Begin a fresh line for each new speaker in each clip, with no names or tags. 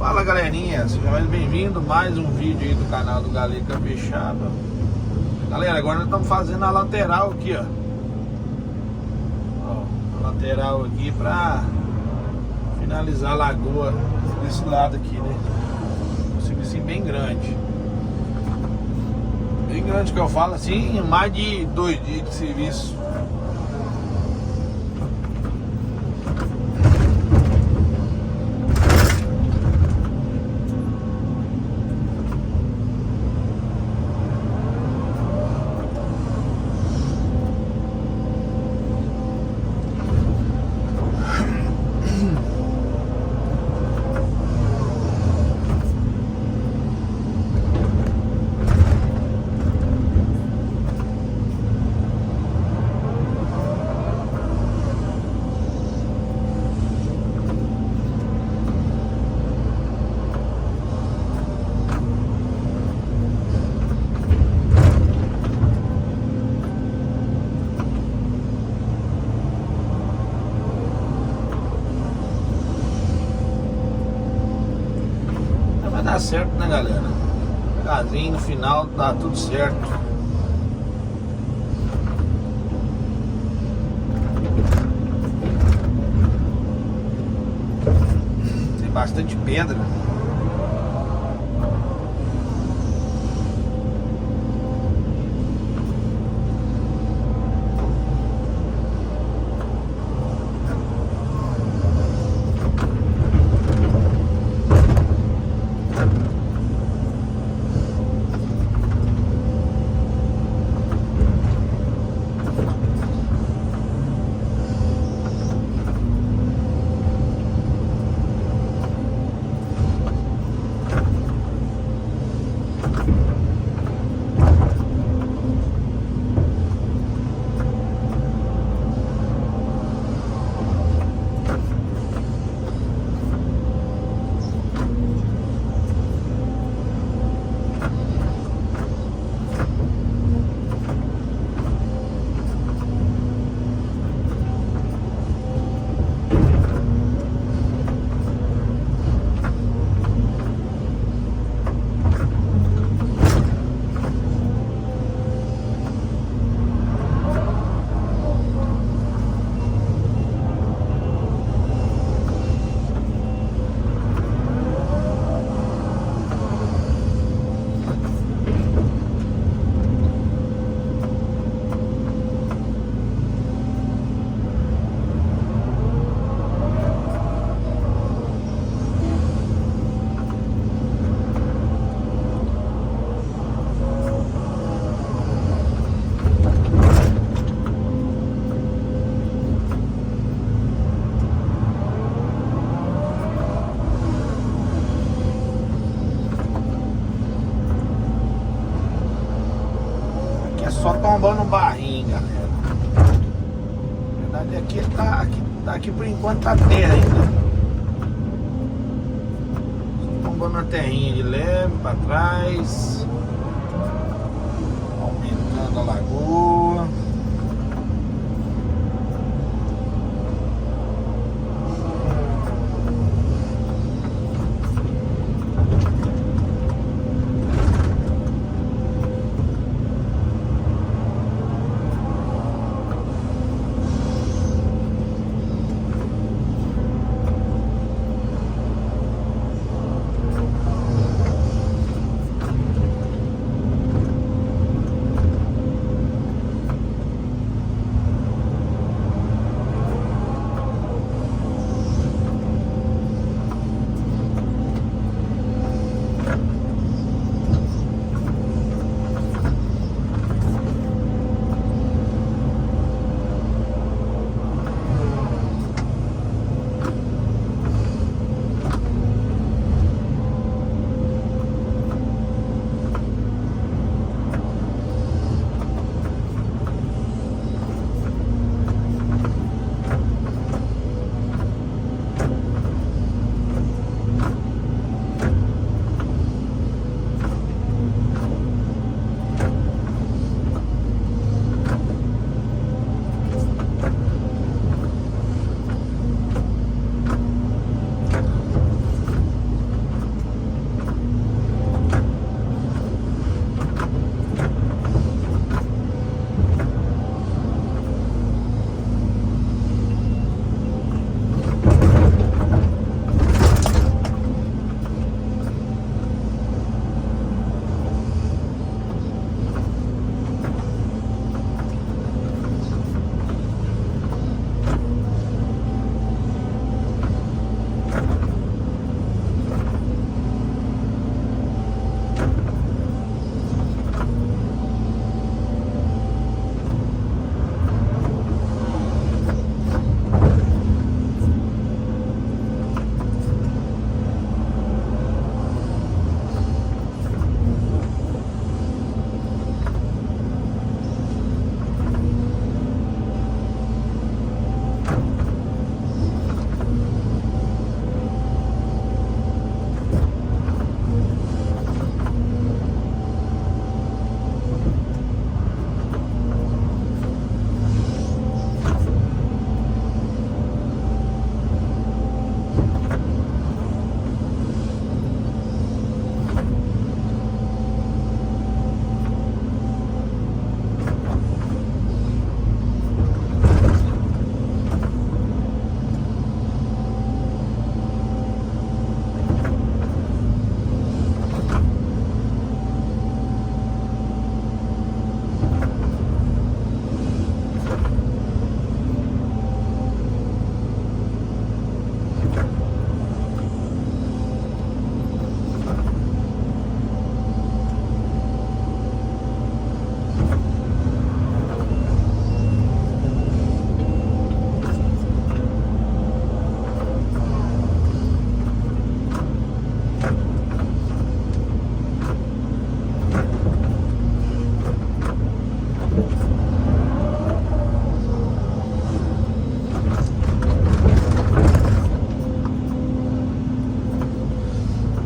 Fala galerinha, seja mais bem-vindo a mais um vídeo aí do canal do Galego Capixaba. Galera, agora nós estamos fazendo a lateral aqui, ó. A lateral aqui pra finalizar a lagoa desse lado aqui, né? Um serviço bem grande. Bem grande que eu falo assim, mais de 2 dias de serviço. Dá certo, né galera? Casinho no final dá tudo certo. Tem bastante pedra. Só tombando um barrinho, galera. Na verdade aqui por enquanto tá terra ainda. Só tombando a terrinha de leve pra trás. Aumentando a lagoa.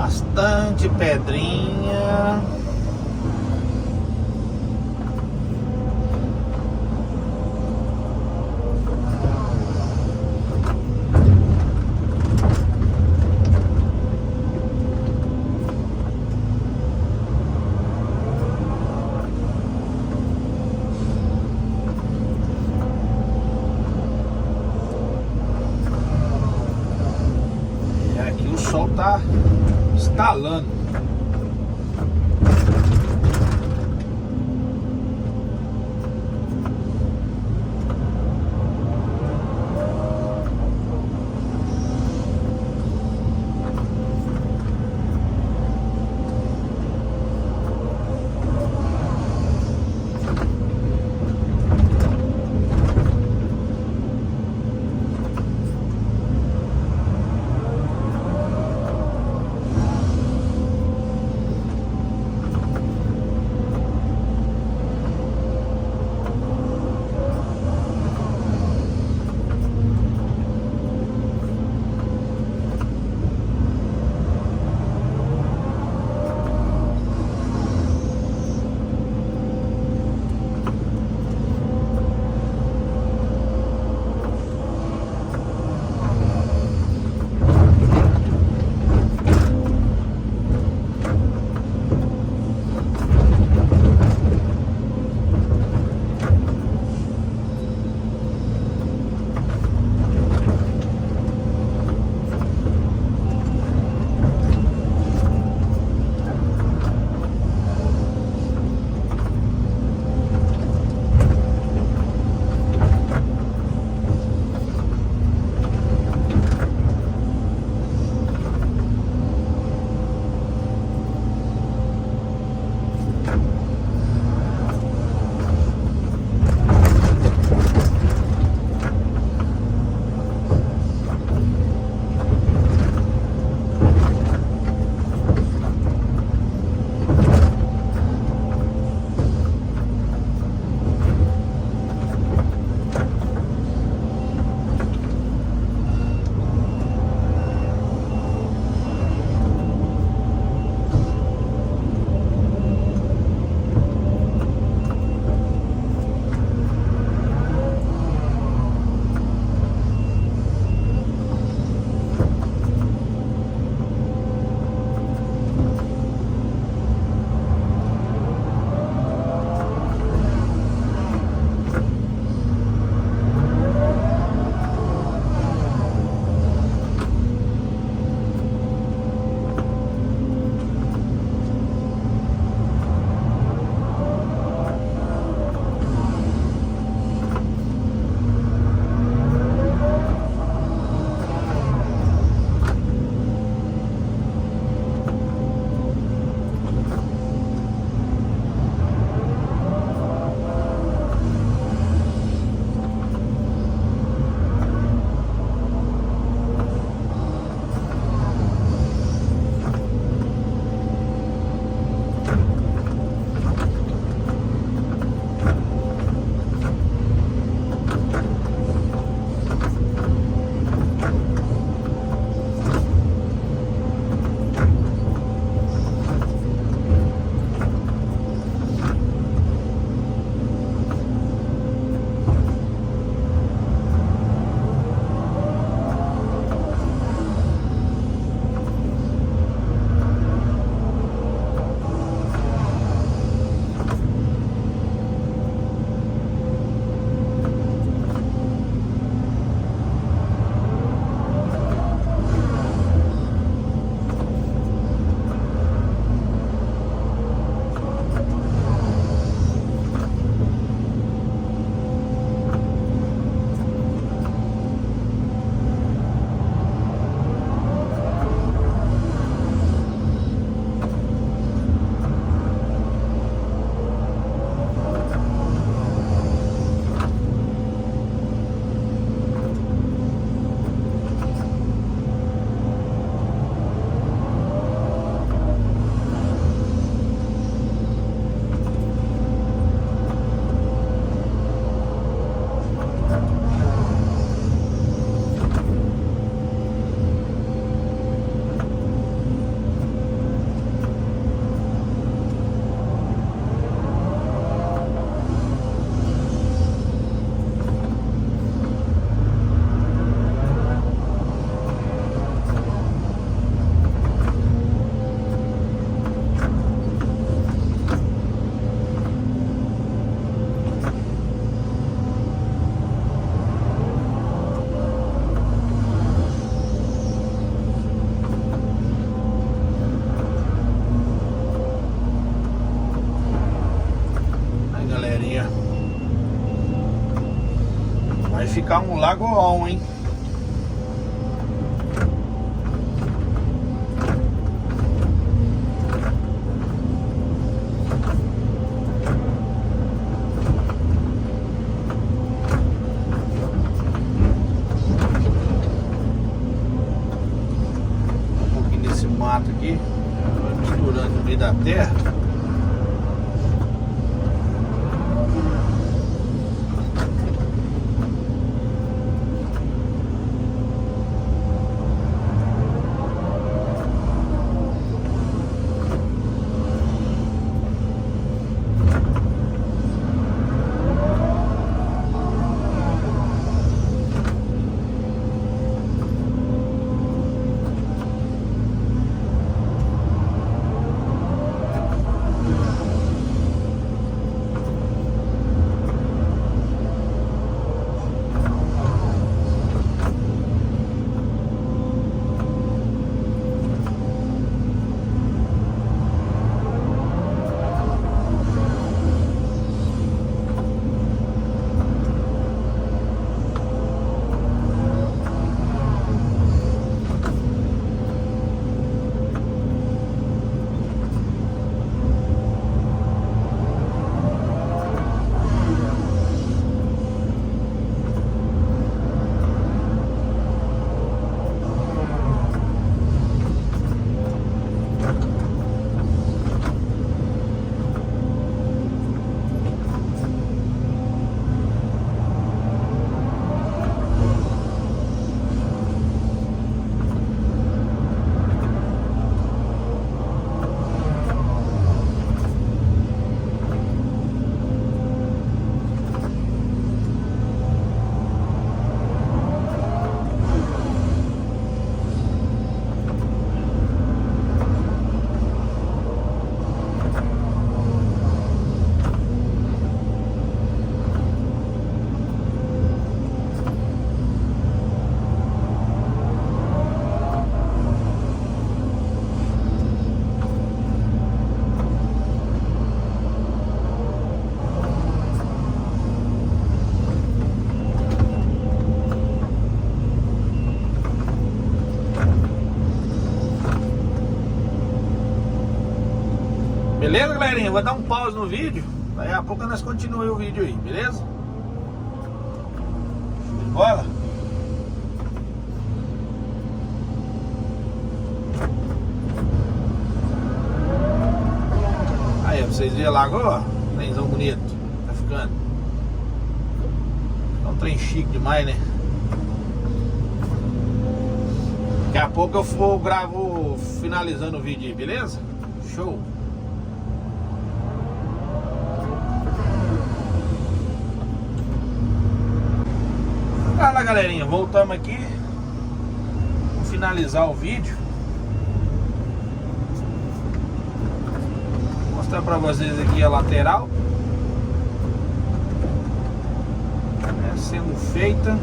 Bastante pedrinha. E aqui o sol tá estalando. ficar um lagoão, hein? Um pouquinho desse mato aqui, vai misturando no meio da terra. Beleza, galerinha? Eu vou dar um pause no vídeo. Daí a pouco nós continuamos o vídeo aí, beleza? Bora! Aí, pra vocês verem a lagoa, trenzão bonito, tá ficando. É um trem chique demais, né? Daqui a pouco eu gravo finalizando o vídeo aí, beleza? Show! Fala, galerinha, voltamos aqui. Vou finalizar o vídeo. Vou mostrar pra vocês aqui a lateral sendo feita.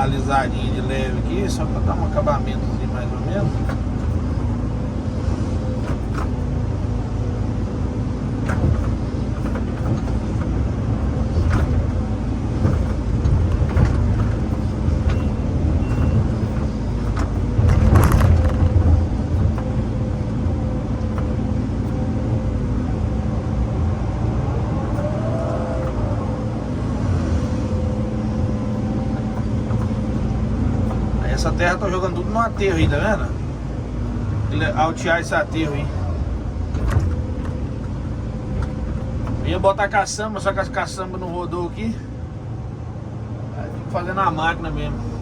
Alisadinha de leve aqui, só para dar um acabamento assim, mais ou menos. Essa terra tô jogando tudo no aterro aí, tá vendo? Ele altear esse aterro aí. Eu ia botar caçamba, só que as caçamba não rodou aqui. Aí tem que fazer na máquina mesmo.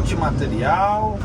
multimaterial.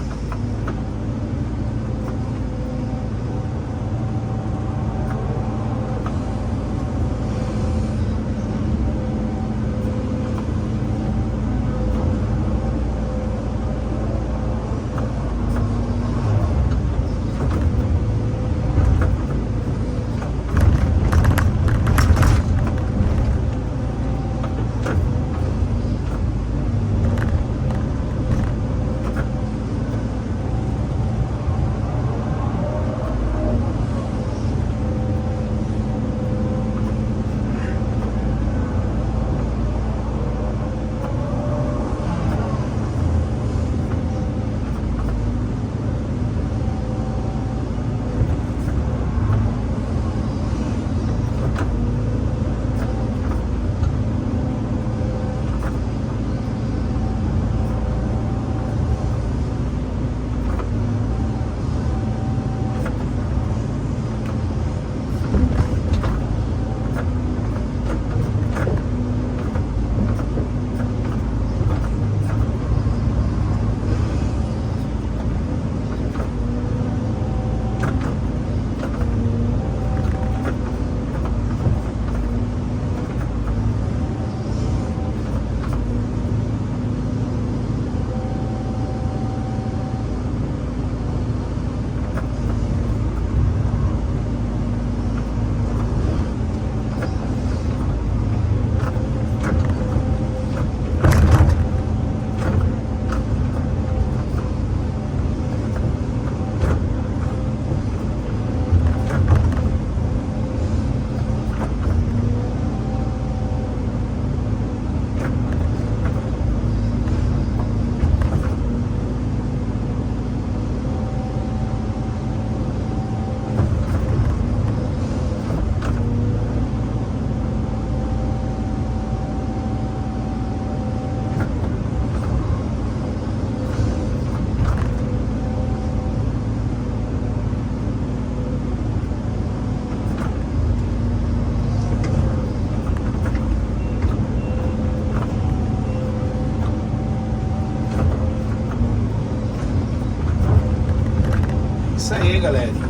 Isso aí, galera.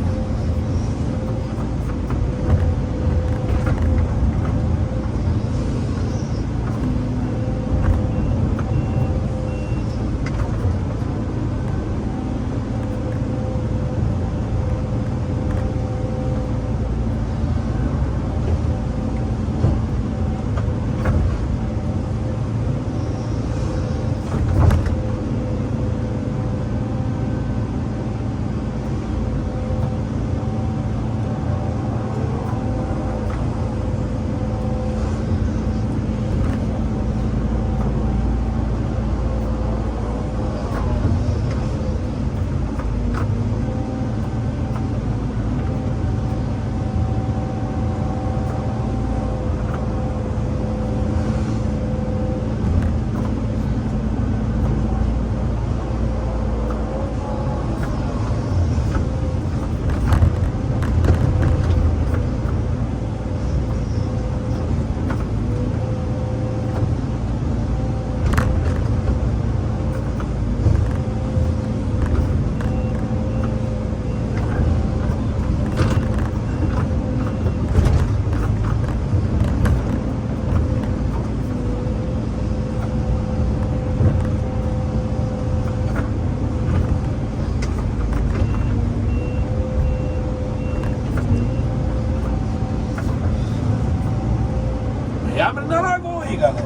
Abre na lagoa aí, galera.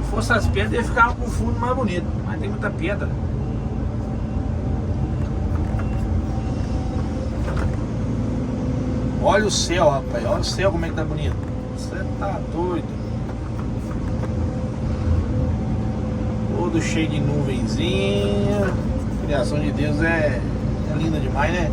Se fosse as pedras, ia ficar com o fundo mais bonito. Mas tem muita pedra. Olha o céu, rapaz. Olha o céu como é que tá bonito. Você tá doido. Todo cheio de nuvenzinha. A criação de Deus é linda demais, né?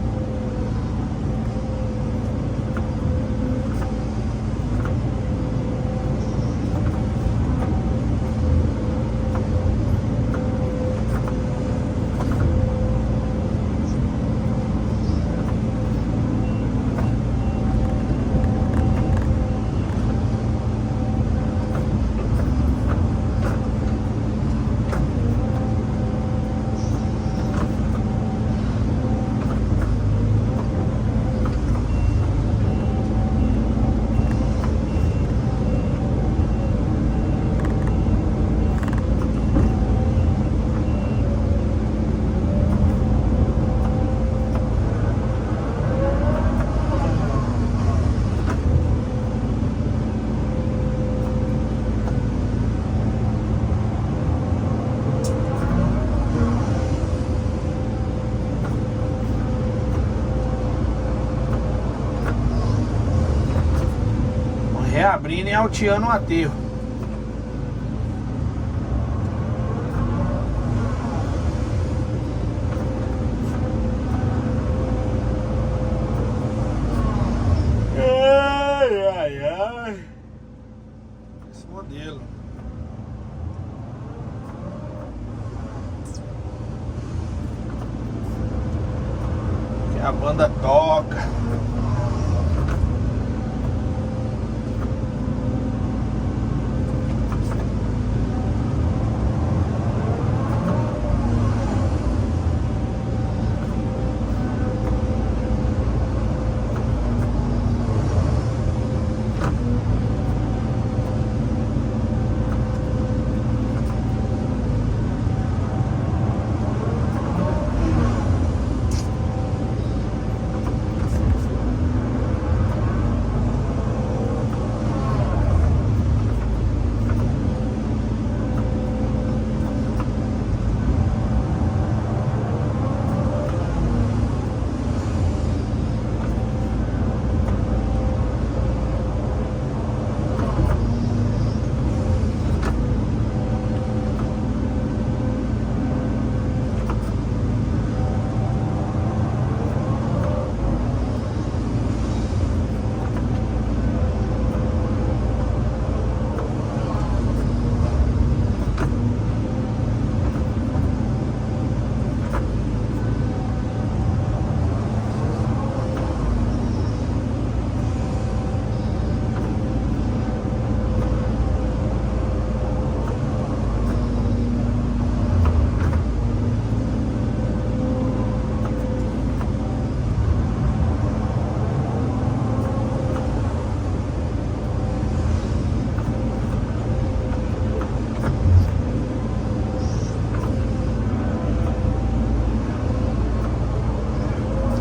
reabrindo e alteando o aterro. Ai, ai, ai. Esse modelo. Que a banda toca.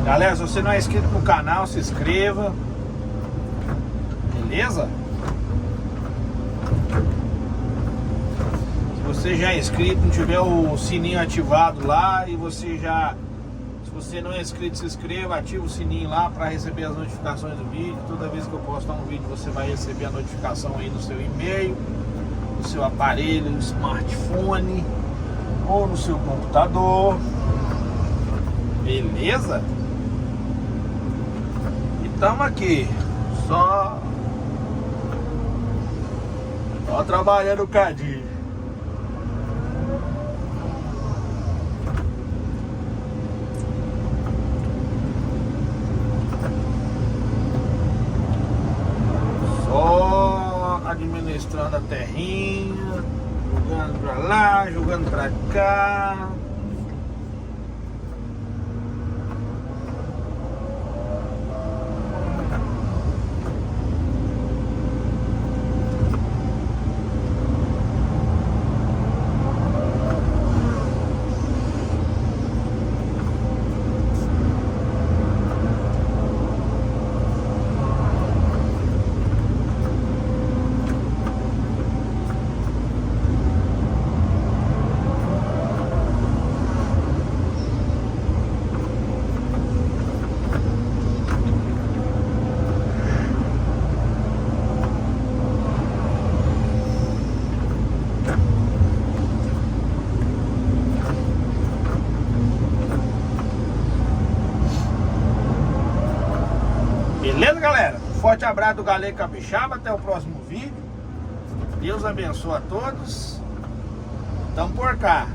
Galera, se você não é inscrito no canal, se inscreva. Beleza? Se você já é inscrito, não tiver o sininho ativado lá e você já... Se você não é inscrito, se inscreva, ativa o sininho lá para receber as notificações do vídeo. Toda vez que eu postar um vídeo, você vai receber a notificação aí no seu e-mail, no seu aparelho, no smartphone ou no seu computador. Beleza? Estamos aqui, só trabalhando um cadinho. Só administrando a terrinha, jogando pra lá, jogando pra cá. Beleza, galera? Forte abraço do Galego Capixaba. Até o próximo vídeo. Deus abençoe a todos. Tamo por cá.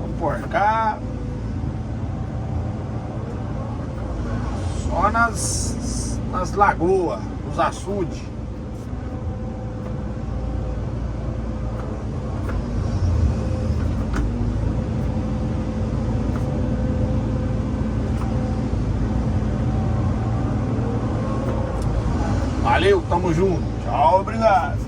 Vamos por cá. Só nas lagoas, nos açudes. Valeu, tamo junto. Tchau, obrigado.